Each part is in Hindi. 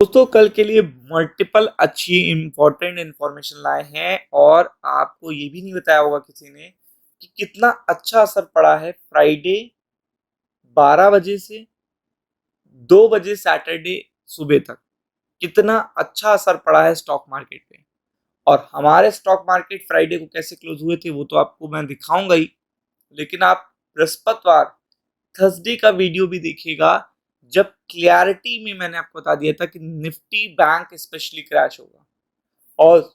दोस्तों कल के लिए मल्टीपल अच्छी इम्पोर्टेंट इन्फॉर्मेशन लाए हैं और आपको ये भी नहीं बताया होगा किसी ने कि कितना अच्छा असर पड़ा है फ्राइडे 12 बजे से 2 बजे सैटरडे सुबह तक। कितना अच्छा असर पड़ा है स्टॉक मार्केट पे। और हमारे स्टॉक मार्केट फ्राइडे को कैसे क्लोज हुए थे वो तो आपको मैं दिखाऊंगा ही, लेकिन आप बृहस्पतिवार थर्सडे का वीडियो भी देखिएगा, जब क्लैरिटी में मैंने आपको बता दिया था कि निफ्टी बैंक स्पेशली क्रैश होगा और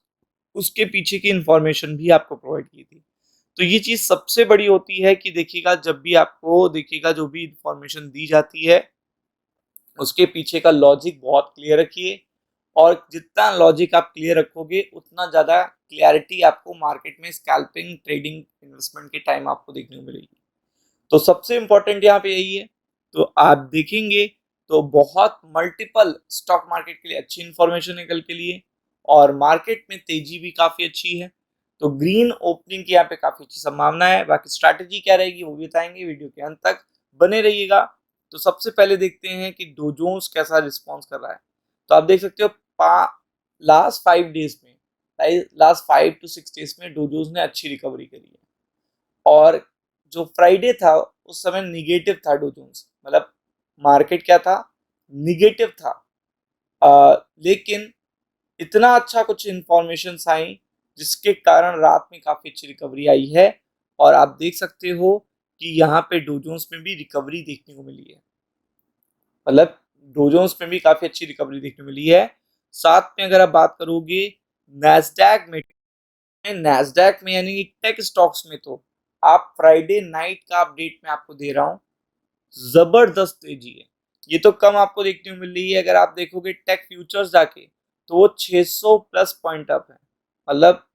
उसके पीछे की इंफॉर्मेशन भी आपको प्रोवाइड की थी। तो ये चीज सबसे बड़ी होती है कि देखिएगा, जब भी आपको देखिएगा जो भी इंफॉर्मेशन दी जाती है उसके पीछे का लॉजिक बहुत क्लियर रखिए। और जितना लॉजिक आप क्लियर रखोगे उतना ज्यादा क्लैरिटी आपको मार्केट में स्कैल्पिंग ट्रेडिंग इन्वेस्टमेंट के टाइम आपको देखने को मिलेगी। तो सबसे इंपॉर्टेंट यहाँ पे यही है। तो आप देखेंगे तो बहुत मल्टीपल स्टॉक मार्केट के लिए अच्छी इंफॉर्मेशन है कल के लिए, और मार्केट में तेजी भी काफी अच्छी है। तो ग्रीन ओपनिंग की यहाँ पे काफी अच्छी संभावना है। बाकी स्ट्रैटेजी क्या रहेगी वो भी बताएंगे, वीडियो के अंत तक बने रहिएगा। तो सबसे पहले देखते हैं कि डो जोन्स कैसा रिस्पॉन्स कर रहा है। तो आप देख सकते हो लास्ट 5 डेज में, लास्ट 5 to 6 डेज में डो जोन्स ने अच्छी रिकवरी करी है। और जो फ्राइडे था उस समय निगेटिव था डो जोन्स, मतलब मार्केट क्या था, निगेटिव था। लेकिन इतना अच्छा कुछ इंफॉर्मेशन आई जिसके कारण रात में काफी अच्छी रिकवरी आई है। और आप देख सकते हो कि यहाँ पे डो जोन्स में भी रिकवरी देखने को मिली है, मतलब डो जोन्स में भी काफी अच्छी रिकवरी देखने को मिली है। साथ में अगर आप बात करोगे नैस्डैक में यानी कि टेक स्टॉक्स में, तो आप फ्राइडे नाइट का अपडेट मैं आपको दे रहा हूँ, जबरदस्त तेजी है। ये तो कम आपको देखने को मिल रही है। अगर आप देखोगे टेक फ्यूचर्स जाके तो वो 600 प्लस पॉइंट अप है। मतलब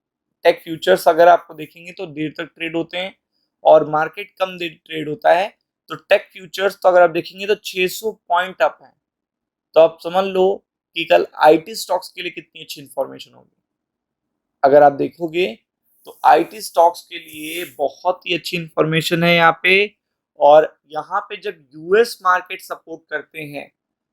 टेक फ्यूचर्स अगर आपको देखेंगे तो देर तक ट्रेड होते हैं और मार्केट कम देर ट्रेड होता है। तो टेक फ्यूचर्स तो अगर आप देखेंगे तो 600 पॉइंट अप है। तो आप समझ लो कि कल आईटी स्टॉक्स के लिए कितनी अच्छी इंफॉर्मेशन होगी। अगर आप देखोगे तो आईटी स्टॉक्स के लिए बहुत ही अच्छी इंफॉर्मेशन है यहाँ पे। और यहाँ पे जब यूएस मार्केट सपोर्ट करते हैं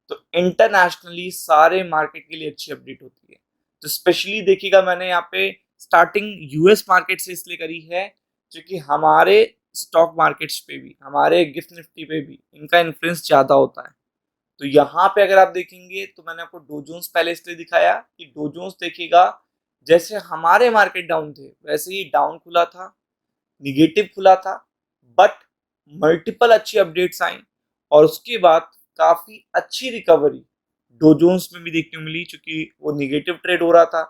तो इंटरनेशनली सारे मार्केट के लिए अच्छी अपडेट होती है। तो स्पेशली देखिएगा, मैंने यहाँ पे स्टार्टिंग यूएस मार्केट से इसलिए करी है क्योंकि हमारे स्टॉक मार्केट्स पे भी, हमारे गिफ्ट निफ्टी पे भी इनका इन्फ्लुएंस ज्यादा होता है। तो यहाँ पे अगर आप देखेंगे तो मैंने आपको डो जोन्स पहले इसलिए दिखाया कि डो जोन्स देखिएगा, जैसे हमारे मार्केट डाउन थे वैसे ही डाउन खुला था, निगेटिव खुला था। बट मल्टीपल अच्छी अपडेट्स आई और उसके बाद काफी अच्छी रिकवरी डो जोन्स में भी देखने को मिली, क्योंकि वो निगेटिव ट्रेड हो रहा था,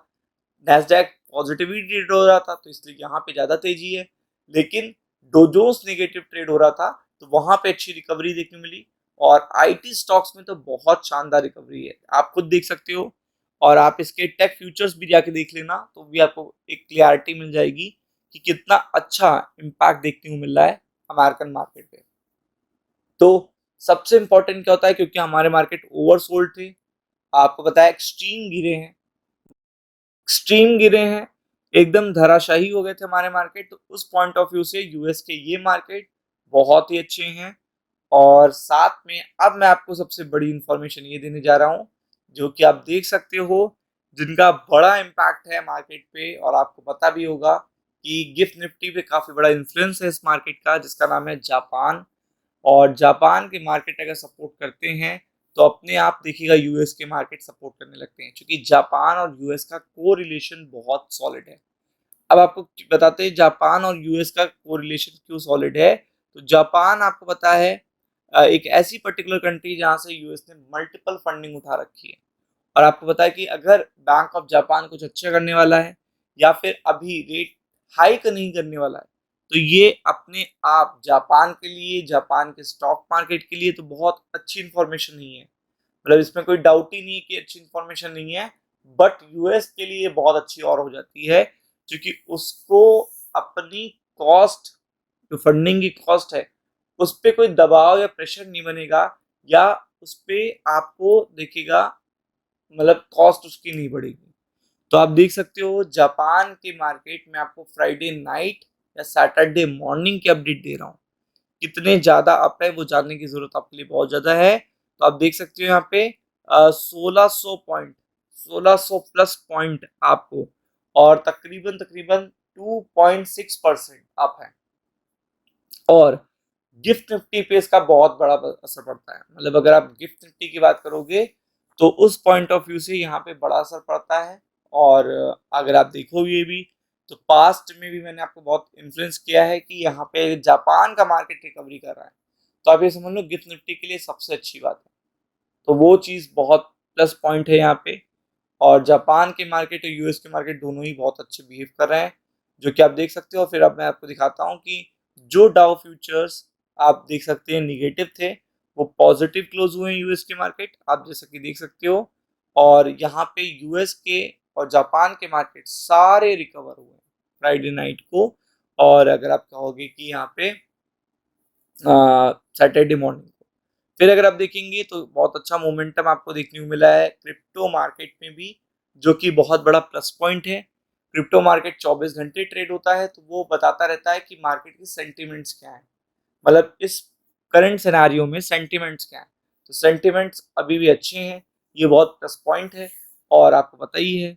नैस्डैक पॉजिटिवली ट्रेड हो रहा था, तो इसलिए यहाँ पे ज्यादा तेजी है। लेकिन डो जोन्स नेगेटिव ट्रेड हो रहा था तो वहां पे अच्छी रिकवरी देखने मिली। और आईटी स्टॉक्स में तो बहुत शानदार रिकवरी है, आप खुद देख सकते हो। और आप इसके टेक फ्यूचर्स भी जाके देख लेना तो भी आपको एक क्लियरिटी मिल जाएगी कि कितना अच्छा इम्पैक्ट देखने को मिल रहा है अमेरिकन मार्केट पे। तो सबसे इंपॉर्टेंट क्या होता है, क्योंकि हमारे मार्केट ओवरसोल्ड थे, आपको पता है एक्सट्रीम गिरे हैं, एक्सट्रीम गिरे हैं, एकदम धराशाही हो गए थे हमारे मार्केट। तो उस पॉइंट ऑफ व्यू से यूएस के ये मार्केट बहुत ही अच्छे हैं। और साथ में अब मैं आपको सबसे बड़ी इंफॉर्मेशन ये देने जा रहा हूँ जो कि आप देख सकते हो, जिनका बड़ा इम्पैक्ट है मार्केट पे। और आपको पता भी होगा कि गिफ्ट निफ्टी पे काफी बड़ा इन्फ्लुएंस है इस मार्केट का, जिसका नाम है जापान। और जापान के मार्केट अगर सपोर्ट करते हैं तो अपने आप देखिएगा यूएस के मार्केट सपोर्ट करने लगते हैं, क्योंकि जापान और यूएस का को रिलेशन बहुत सॉलिड है। अब आपको बताते हैं जापान और यूएस का को रिलेशन क्यों सॉलिड है। तो जापान आपको पता है एक ऐसी पर्टिकुलर कंट्री जहां से यूएस ने मल्टीपल फंडिंग उठा रखी है। और आपको पता है कि अगर बैंक ऑफ जापान कुछ अच्छा करने वाला है या फिर अभी रेट हाइक नहीं करने वाला है, तो ये अपने आप जापान के लिए, जापान के स्टॉक मार्केट के लिए तो बहुत अच्छी इंफॉर्मेशन नहीं है। मतलब इसमें कोई डाउट ही नहीं है कि अच्छी इंफॉर्मेशन नहीं है। बट यूएस के लिए बहुत अच्छी और हो जाती है, क्योंकि उसको अपनी कॉस्ट, जो फंडिंग की कॉस्ट है, उस पर कोई दबाव या प्रेशर नहीं बनेगा, या उस पर आपको देखेगा, मतलब कॉस्ट उसकी नहीं बढ़ेगी। तो आप देख सकते हो जापान के मार्केट में आपको फ्राइडे नाइट या सैटरडे मॉर्निंग की अपडेट दे रहा हूँ। कितने ज्यादा अप है वो जानने की जरूरत आपके लिए बहुत ज्यादा है। तो आप देख सकते हो यहाँ पे 1600 प्लस पॉइंट आपको, और तकरीबन तकरीबन 2.6% अप है। और गिफ्ट निफ्टी पे इसका बहुत बड़ा असर पड़ता है, मतलब अगर आप गिफ्ट निफ्टी की बात करोगे तो उस पॉइंट ऑफ व्यू से यहाँ पे बड़ा असर पड़ता है। और अगर आप देखोगे भी तो पास्ट में भी मैंने आपको बहुत इन्फ्लुएंस किया है कि यहाँ पे जापान का मार्केट रिकवरी कर रहा है, तो आप ये समझ लो गिफ्ट निफ्टी के लिए सबसे अच्छी बात है। तो वो चीज़ बहुत प्लस पॉइंट है यहाँ पे। और जापान के मार्केट और यूएस के मार्केट दोनों ही बहुत अच्छे बिहेव कर रहे हैं, जो कि आप देख सकते हो। फिर अब मैं आपको दिखाता हूँ कि जो डाउ फ्यूचर्स आप देख सकते हैं निगेटिव थे, वो पॉजिटिव क्लोज हुए हैं यूएस के मार्केट, आप जैसा कि देख सकते हो। और यहाँ पे यूएस के और जापान के मार्केट सारे रिकवर हुए हैं फ्राइडे नाइट को। और अगर आप कहोगे कि यहाँ पे सैटरडे मॉर्निंग को, फिर अगर आप देखेंगे तो बहुत अच्छा मोमेंटम आपको देखने को मिला है क्रिप्टो मार्केट में भी, जो कि बहुत बड़ा प्लस पॉइंट है। क्रिप्टो मार्केट 24 घंटे ट्रेड होता है, तो वो बताता रहता है कि मार्केट की सेंटिमेंट्स क्या है, मतलब इस करंट सिनेरियो में सेंटिमेंट्स क्या है। तो सेंटिमेंट्स अभी भी अच्छे हैं, ये बहुत प्लस पॉइंट है। और आपको पता ही है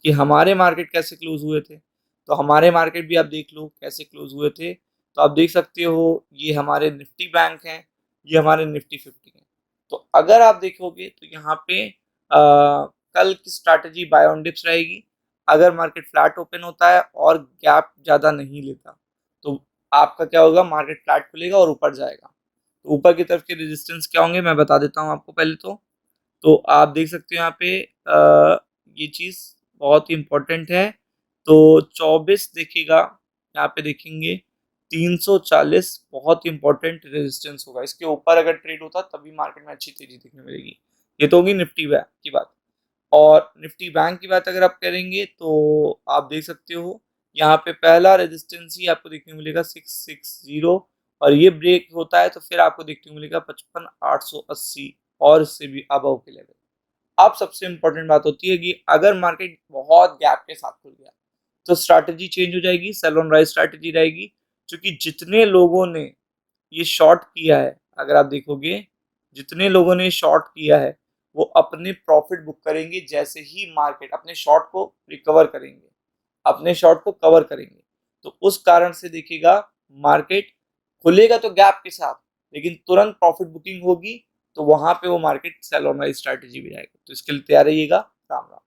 कि हमारे मार्केट कैसे क्लोज हुए थे, तो हमारे मार्केट भी आप देख लो कैसे क्लोज हुए थे। तो आप देख सकते हो ये हमारे निफ्टी बैंक हैं, ये हमारे निफ्टी 50 हैं। तो अगर आप देखोगे तो यहाँ पे कल की स्ट्रैटेजी बाय ऑन डिप्स रहेगी। अगर मार्केट फ्लैट ओपन होता है और गैप ज़्यादा नहीं लेता, तो आपका क्या होगा, मार्केट फ्लैट खुलेगा और ऊपर जाएगा। तो ऊपर की तरफ के रेजिस्टेंस क्या होंगे मैं बता देता हूँ आपको पहले तो आप देख सकते हो यहाँ पे ये चीज़ बहुत ही इम्पोर्टेंट है। तो 24 देखिएगा, यहाँ पे देखेंगे 340 बहुत ही इंपॉर्टेंट रेजिस्टेंस होगा, इसके ऊपर अगर ट्रेड होता तभी मार्केट में अच्छी तेजी देखने मिलेगी। ये तो होगी निफ्टी बैंक की बात। और निफ्टी बैंक की बात अगर आप करेंगे तो आप देख सकते हो यहाँ पे पहला रेजिस्टेंस ही आपको देखने को मिलेगा 660, और ये ब्रेक होता है तो फिर आपको देखने को मिलेगा 55,880 और इससे भी अबव के लेवल। अब सबसे इंपॉर्टेंट बात होती है कि अगर मार्केट बहुत गैप के साथ खुल गया तो स्ट्रैटेजी चेंज हो जाएगी, सेल ऑन राइज स्ट्रैटेजी रहेगी। क्योंकि जितने लोगों ने ये शॉर्ट किया है, अगर आप देखोगे जितने लोगों ने शॉर्ट किया है वो अपने प्रॉफिट बुक करेंगे जैसे ही मार्केट अपने शॉर्ट को रिकवर करेंगे, अपने शॉर्ट को कवर करेंगे। तो उस कारण से देखिएगा मार्केट खुलेगा तो गैप के साथ, लेकिन तुरंत प्रॉफिट बुकिंग होगी, तो वहां पे वो market sale on rise strategy भी आएगा। तो इसके लिए तैयार रहिएगा। राम राम।